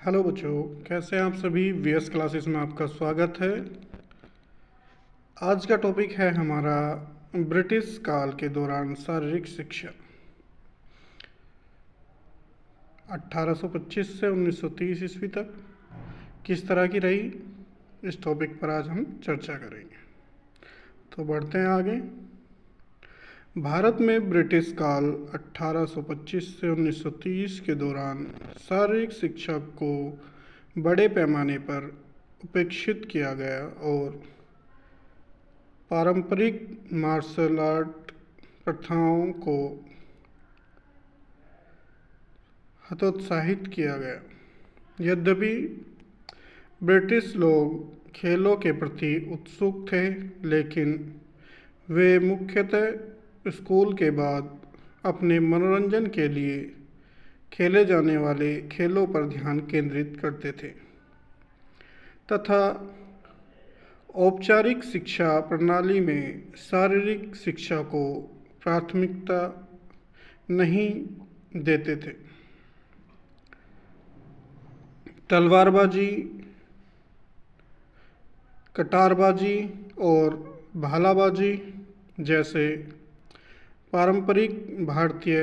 Hello बच्चों, कैसे हैं आप सभी। वीएस क्लासेस में आपका स्वागत है। आज का टॉपिक है हमारा ब्रिटिश काल के दौरान शारीरिक शिक्षा 1825 से 1930 ईस्वी तक किस तरह की रही। इस टॉपिक पर आज हम चर्चा करेंगे। तो बढ़ते हैं आगे। भारत में ब्रिटिश काल 1825 से 1930 के दौरान शारीरिक शिक्षा को बड़े पैमाने पर उपेक्षित किया गया और पारंपरिक मार्शल आर्ट प्रथाओं को हतोत्साहित किया गया। यद्यपि ब्रिटिश लोग खेलों के प्रति उत्सुक थे, लेकिन वे मुख्यतः स्कूल के बाद अपने मनोरंजन के लिए खेले जाने वाले खेलों पर ध्यान केंद्रित करते थे तथा औपचारिक शिक्षा प्रणाली में शारीरिक शिक्षा को प्राथमिकता नहीं देते थे। तलवारबाजी, कटारबाजी और भालाबाजी जैसे पारंपरिक भारतीय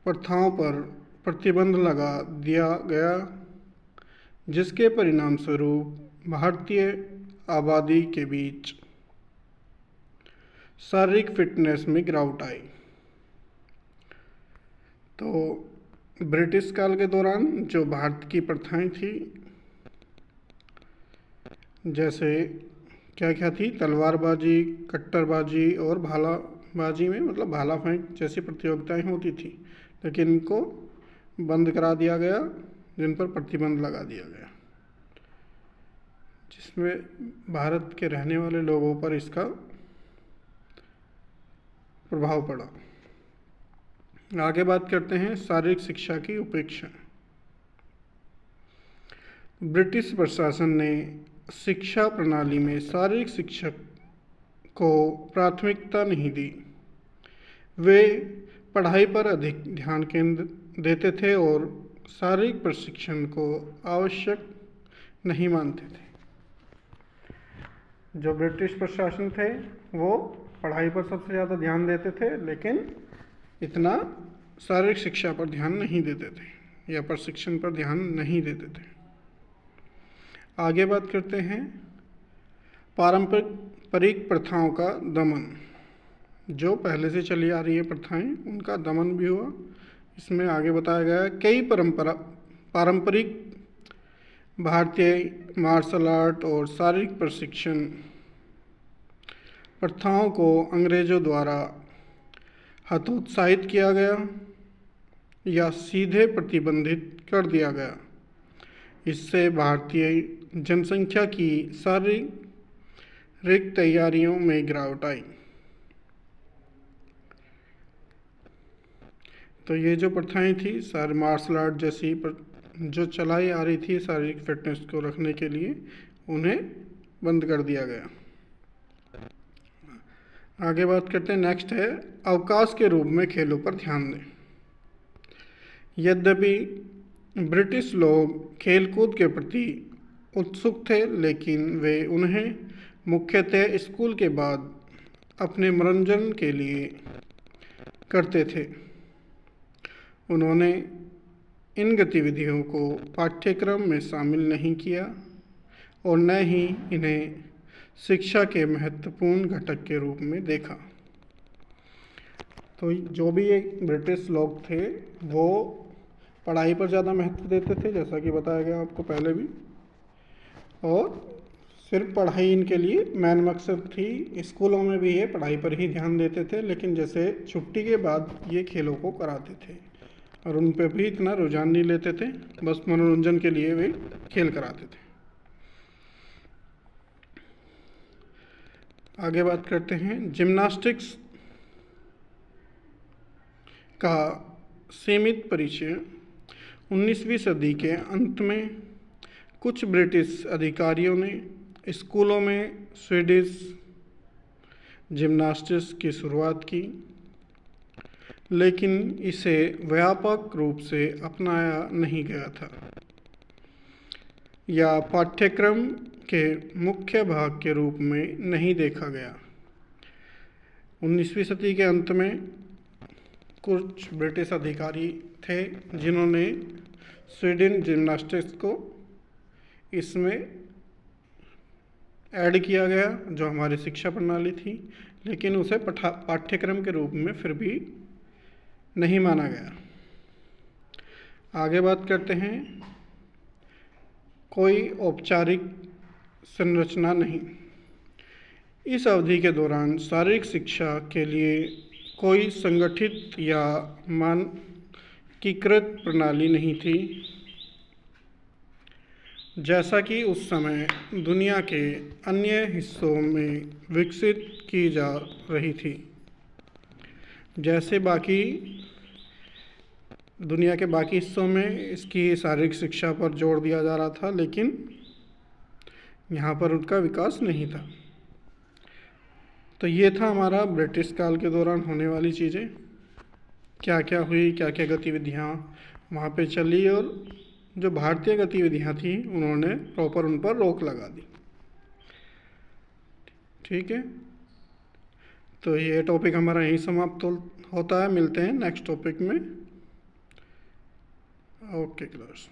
प्रथाओं पर प्रतिबंध लगा दिया गया, जिसके परिणामस्वरूप भारतीय आबादी के बीच शारीरिक फिटनेस में गिरावट आई। तो ब्रिटिश काल के दौरान जो भारत की प्रथाएं थी, जैसे क्या क्या थी, तलवारबाजी, कट्टरबाजी और भालाबाजी में मतलब भाला फेंक जैसी प्रतियोगिताएं होती थी, लेकिन इनको बंद करा दिया गया, जिन पर प्रतिबंध लगा दिया गया, जिसमें भारत के रहने वाले लोगों पर इसका प्रभाव पड़ा। आगे बात करते हैं शारीरिक शिक्षा की उपेक्षा। ब्रिटिश प्रशासन ने शिक्षा प्रणाली में शारीरिक शिक्षा को प्राथमिकता नहीं दी। वे पढ़ाई पर अधिक ध्यान केंद्र देते थे और शारीरिक प्रशिक्षण को आवश्यक नहीं मानते थे। जो ब्रिटिश प्रशासन थे वो पढ़ाई पर सबसे ज़्यादा ध्यान देते थे, लेकिन इतना शारीरिक शिक्षा पर ध्यान नहीं देते थे या प्रशिक्षण पर ध्यान नहीं देते थे। आगे बात करते हैं पारंपरिक प्रथाओं का दमन। जो पहले से चली आ रही है प्रथाएं, उनका दमन भी हुआ। इसमें आगे बताया गया है कई पारंपरिक भारतीय मार्शल आर्ट और शारीरिक प्रशिक्षण प्रथाओं को अंग्रेजों द्वारा हतोत्साहित किया गया या सीधे प्रतिबंधित कर दिया गया। इससे भारतीय जनसंख्या की शारीरिक तैयारियों में गिरावट आई। तो ये जो प्रथाएं थी सारी मार्शल आर्ट जैसी जो चलाई आ रही थी शारीरिक फिटनेस को रखने के लिए, उन्हें बंद कर दिया गया। आगे बात करते हैं, नेक्स्ट है अवकाश के रूप में खेलों पर ध्यान दें। यद्यपि ब्रिटिश लोग खेलकूद के प्रति उत्सुक थे, लेकिन वे उन्हें मुख्यतः स्कूल के बाद अपने मनोरंजन के लिए करते थे। उन्होंने इन गतिविधियों को पाठ्यक्रम में शामिल नहीं किया और न ही इन्हें शिक्षा के महत्वपूर्ण घटक के रूप में देखा। तो जो भी एक ब्रिटिश लोग थे वो पढ़ाई पर ज़्यादा महत्व देते थे, जैसा कि बताया गया आपको पहले भी, और सिर्फ पढ़ाई इनके लिए मेन मकसद थी। स्कूलों में भी ये पढ़ाई पर ही ध्यान देते थे, लेकिन जैसे छुट्टी के बाद ये खेलों को कराते थे और उन पर भी इतना रुझान नहीं लेते थे, बस मनोरंजन के लिए वे खेल कराते थे। आगे बात करते हैं जिम्नास्टिक्स का सीमित परिचय। 19वीं सदी के अंत में कुछ ब्रिटिश अधिकारियों ने स्कूलों में स्वीडिश जिम्नास्टिक्स की शुरुआत की, लेकिन इसे व्यापक रूप से अपनाया नहीं गया था। या पाठ्यक्रम के मुख्य भाग के रूप में नहीं देखा गया। 19वीं सदी के अंत में कुछ ब्रिटिश अधिकारी थे जिन्होंने स्वीडिश जिम्नास्टिक्स को इसमें ऐड किया गया, जो हमारी शिक्षा प्रणाली थी, लेकिन उसे पाठ्यक्रम के रूप में फिर भी नहीं माना गया। आगे बात करते हैं, कोई औपचारिक संरचना नहीं। इस अवधि के दौरान शारीरिक शिक्षा के लिए कोई संगठित या मानकीकृत प्रणाली नहीं थी, जैसा कि उस समय दुनिया के अन्य हिस्सों में विकसित की जा रही थी। जैसे दुनिया के बाकी हिस्सों में इसकी शारीरिक शिक्षा पर जोर दिया जा रहा था, लेकिन यहाँ पर उनका विकास नहीं था। तो ये था हमारा ब्रिटिश काल के दौरान होने वाली चीज़ें, क्या क्या हुई, क्या क्या गतिविधियाँ वहाँ पे चली, और जो भारतीय गतिविधियाँ थी उन्होंने प्रॉपर उन पर रोक लगा दी। ठीक है, तो ये टॉपिक हमारा यहीं समाप्त होता है। मिलते हैं नेक्स्ट टॉपिक में। Okay class.